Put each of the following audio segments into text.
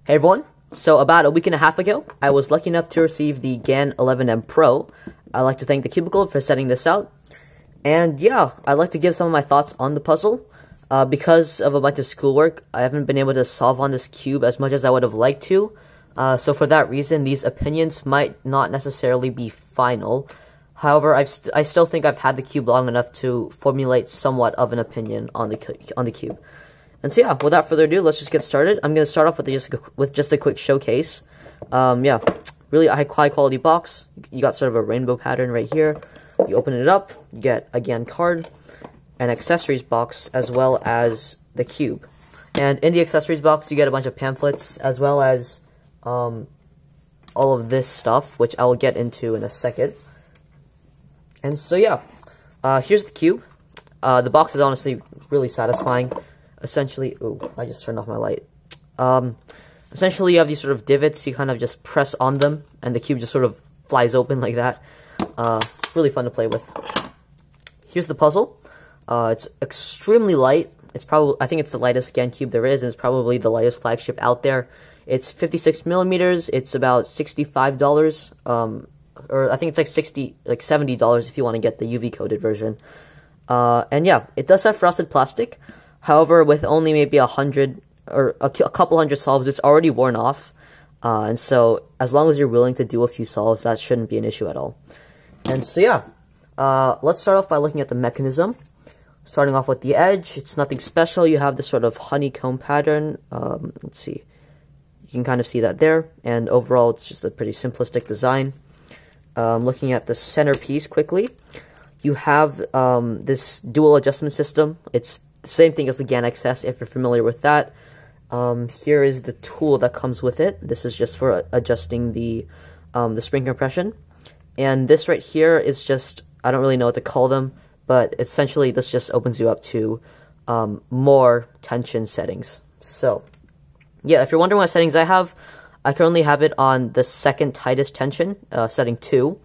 Hey everyone, so about a week and a half ago, I was lucky enough to receive the GAN 11M Pro. I'd like to thank the Cubicle for setting this out. And yeah, I'd like to give some of my thoughts on the puzzle. Because of a bunch of schoolwork, I haven't been able to solve on this cube as much as I would have liked to. So for that reason, these opinions might not necessarily be final. However, I still think I've had the cube long enough to formulate somewhat of an opinion on the cube. And so yeah, without further ado, let's just get started. I'm going to start off with just a quick showcase. Yeah, really a high quality box. You got sort of a rainbow pattern right here. You open it up, you get a GAN card, an accessories box, as well as the cube. And in the accessories box, you get a bunch of pamphlets, as well as all of this stuff, which I will get into in a second. And so yeah, here's the cube. The box is honestly really satisfying. Essentially, ooh, I just turned off my light. Essentially, you have these sort of divots. You kind of just press on them, and the cube just sort of flies open like that. It's really fun to play with. Here's the puzzle. It's extremely light. I think it's the lightest GAN cube there is, and it's probably the lightest flagship out there. It's 56 millimeters. It's about $65. Or I think it's like $70 if you want to get the UV coated version. And yeah, it does have frosted plastic. However, with only maybe 100 or a couple hundred solves, it's already worn off. And so, as long as you're willing to do a few solves, that shouldn't be an issue at all. And so, yeah, let's start off by looking at the mechanism. Starting off with the edge, it's nothing special. You have this sort of honeycomb pattern. Let's see. You can kind of see that there. And overall, it's just a pretty simplistic design. Looking at the centerpiece quickly, you have this dual adjustment system. It's the same thing as the GAN XS, if you're familiar with that. Here is the tool that comes with it. This is just for adjusting the spring compression. And this right here is just, I don't really know what to call them, but essentially this just opens you up to more tension settings. So, yeah, if you're wondering what settings I have, I currently have it on the second tightest tension, setting 2.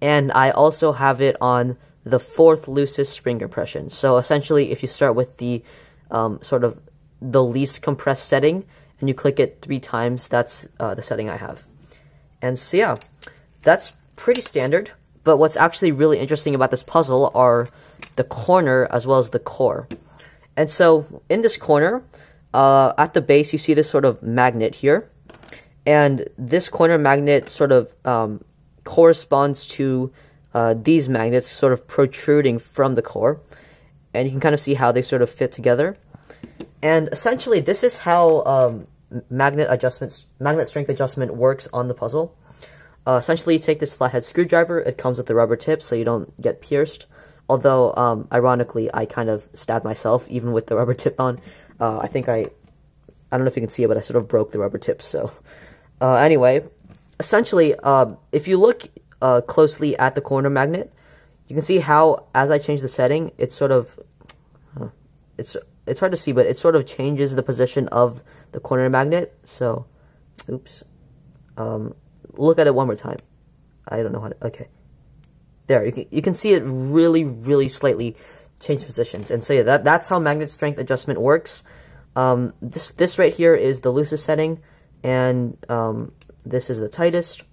And I also have it on the 4th loosest spring compression. So essentially, if you start with the sort of the least compressed setting, and you click it 3 times, that's the setting I have. And so yeah, that's pretty standard. But what's actually really interesting about this puzzle are the corner as well as the core. And so in this corner, at the base, you see this sort of magnet here. And this corner magnet sort of corresponds to these magnets sort of protruding from the core, and you can kind of see how they sort of fit together. And essentially, this is how magnet strength adjustment works on the puzzle. Essentially, you take this flathead screwdriver. It comes with the rubber tip, so you don't get pierced. Although, ironically, I kind of stabbed myself even with the rubber tip on. I don't know if you can see it, but I sort of broke the rubber tip. So, anyway, essentially, if you look closely at the corner magnet, you can see how, as I change the setting, it's sort of, it's hard to see, but it sort of changes the position of the corner magnet. So, oops, look at it one more time. I don't know how to, okay. There, you can see it really slightly change positions. And so yeah, that's how magnet strength adjustment works. This right here is the loosest setting, and this is the tightest.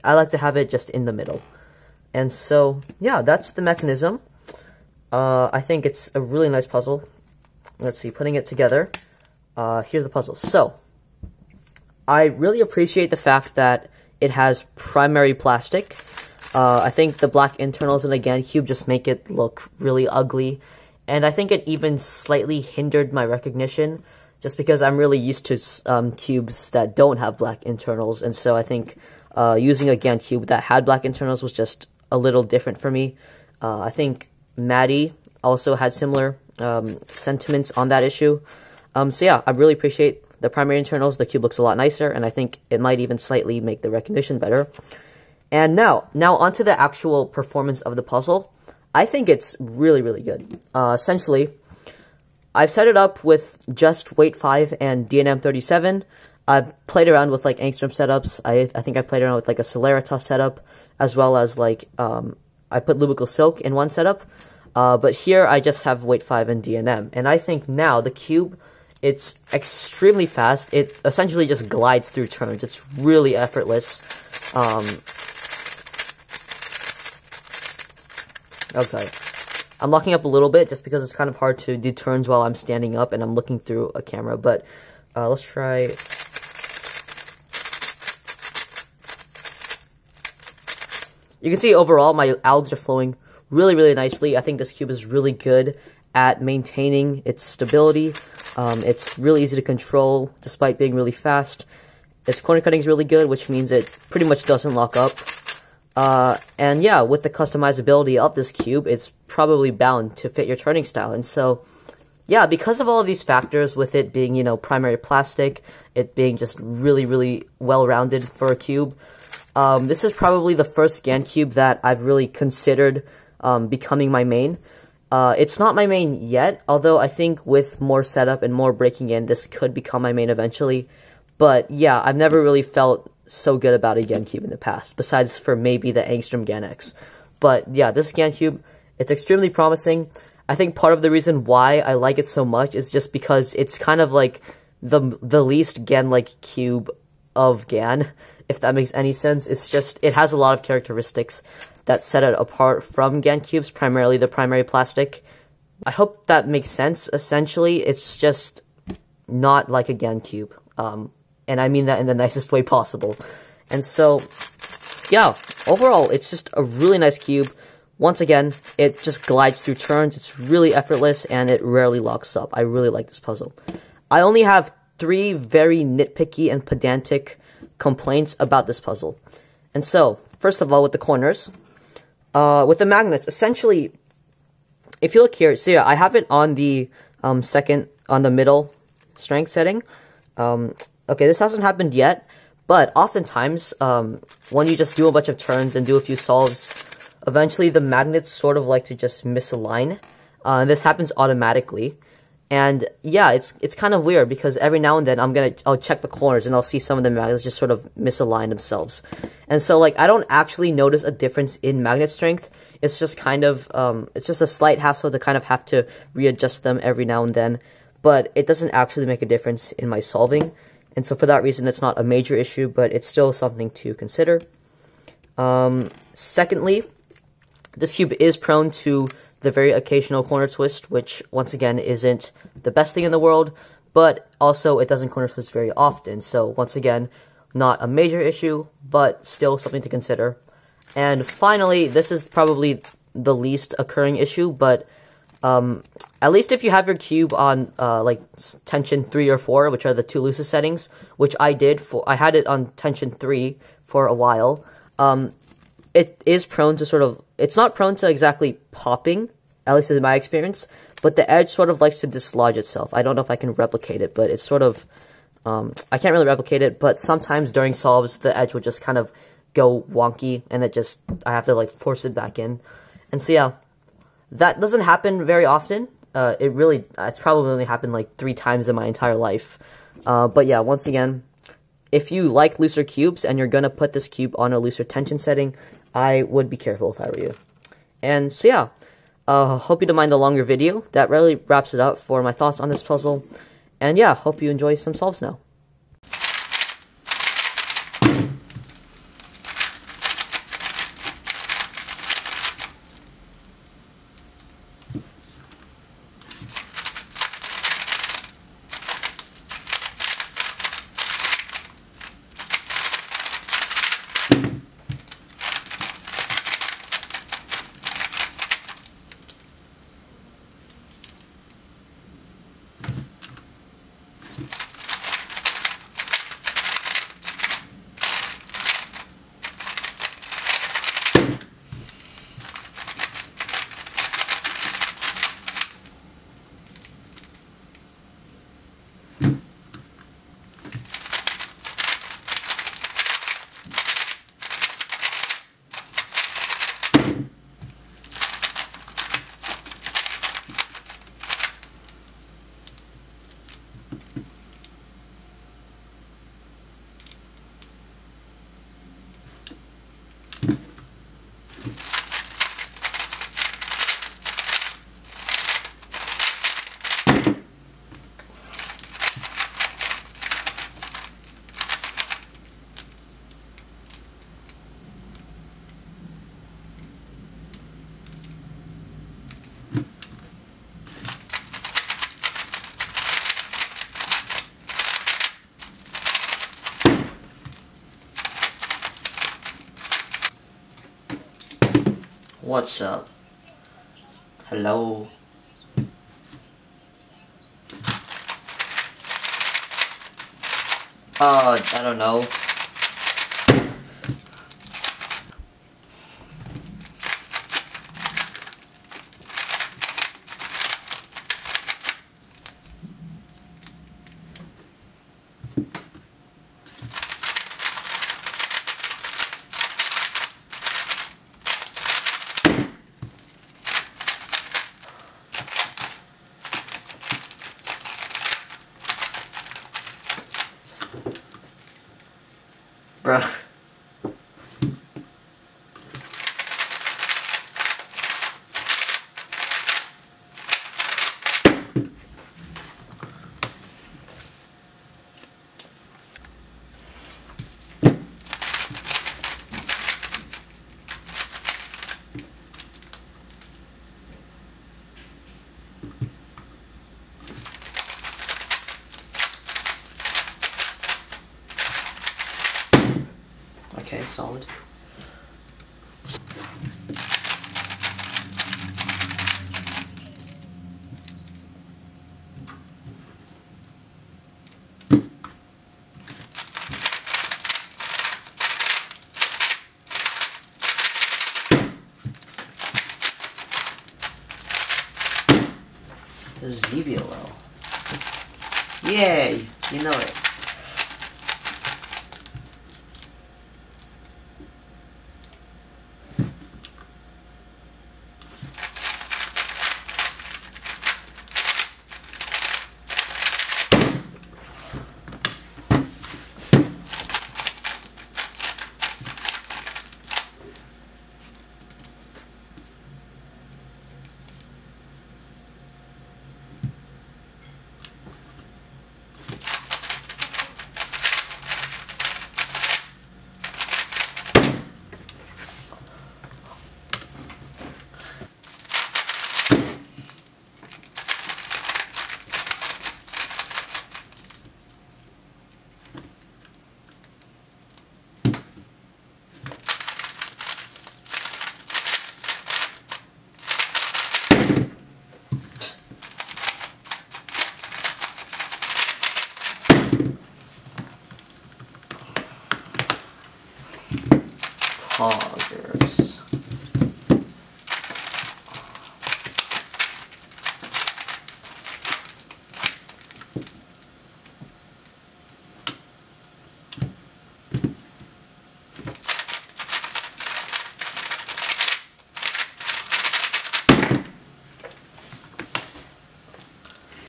I like to have it just in the middle. And so, yeah, that's the mechanism. I think it's a really nice puzzle. Let's see, putting it together. Here's the puzzle. So, I really appreciate the fact that it has primary plastic. I think the black internals in the GAN cube just make it look really ugly. And I think it even slightly hindered my recognition, just because I'm really used to cubes that don't have black internals. And so I think using a GAN cube that had black internals was just a little different for me. I think Maddie also had similar sentiments on that issue. So yeah, I really appreciate the primary internals. The cube looks a lot nicer, and I think it might even slightly make the recognition better. And now onto the actual performance of the puzzle. I think it's really good. Essentially, I've set it up with just Weight 5 and DNM 37. I've played around with like angstrom setups. I think I played around with like a Celeritas setup, as well as like I put Lubical Silk in one setup. But here I just have Weight 5 and DNM. And I think now the cube It's extremely fast. It essentially just glides through turns. It's really effortless. Okay. I'm locking up a little bit just because it's kind of hard to do turns while I'm standing up and I'm looking through a camera, but let's try. You can see overall my algs are flowing really, really nicely. I think this cube is really good at maintaining its stability. It's really easy to control despite being really fast. Its corner cutting is really good, which means it pretty much doesn't lock up. And yeah, with the customizability of this cube, it's probably bound to fit your turning style. And so, yeah, because of all of these factors, with it being, you know, primary plastic, it being just really, really well-rounded for a cube, this is probably the first GAN cube that I've really considered becoming my main. It's not my main yet, although I think with more setup and more breaking in, this could become my main eventually. But yeah, I've never really felt so good about a GAN cube in the past, besides for maybe the Angstrom GAN X. But yeah, this GAN cube, it's extremely promising. I think part of the reason why I like it so much is just because it's kind of like the least GAN-like cube of GAN, if that makes any sense. It's just, it has a lot of characteristics that set it apart from GAN cubes, primarily the primary plastic. I hope that makes sense. Essentially, it's just not like a GAN cube. And I mean that in the nicest way possible. And so, yeah, overall, it's just a really nice cube. Once again, it just glides through turns. It's really effortless, and it rarely locks up. I really like this puzzle. I only have 3 very nitpicky and pedantic complaints about this puzzle. And so, first of all, with the corners, with the magnets, essentially, if you look here, so yeah, I have it on the on the middle strength setting. Okay, this hasn't happened yet, but oftentimes, when you just do a bunch of turns and do a few solves, eventually the magnets sort of like to just misalign. And this happens automatically. And yeah, it's kind of weird because every now and then I'll check the corners and I'll see some of the magnets just sort of misalign themselves. And so like I don't actually notice a difference in magnet strength. It's just kind of it's just a slight hassle to kind of have to readjust them every now and then, but it doesn't actually make a difference in my solving. And so for that reason, it's not a major issue, but it's still something to consider. Secondly, this cube is prone to the very occasional corner twist, which once again isn't the best thing in the world, but also it doesn't corner twist very often. So once again, not a major issue, but still something to consider. And finally, this is probably the least occurring issue, but at least if you have your cube on like tension 3 or 4, which are the 2 loosest settings, which I had it on tension 3 for a while, it is prone to sort of, it's not prone to exactly popping, at least in my experience, but the edge sort of likes to dislodge itself. I don't know if I can replicate it, but it's sort of, I can't really replicate it, but sometimes during solves, the edge will just kind of go wonky, and I have to like force it back in. And so yeah, that doesn't happen very often. It's probably only happened like 3 times in my entire life. But yeah, once again, if you like looser cubes and you're gonna put this cube on a looser tension setting, I would be careful if I were you. And so yeah, hope you don't mind the longer video. That really wraps it up for my thoughts on this puzzle. And yeah, hope you enjoy some solves now. What's up? Hello? I don't know. Bruh. Okay, solid. ZBOL. Yay! You know it. Pogger.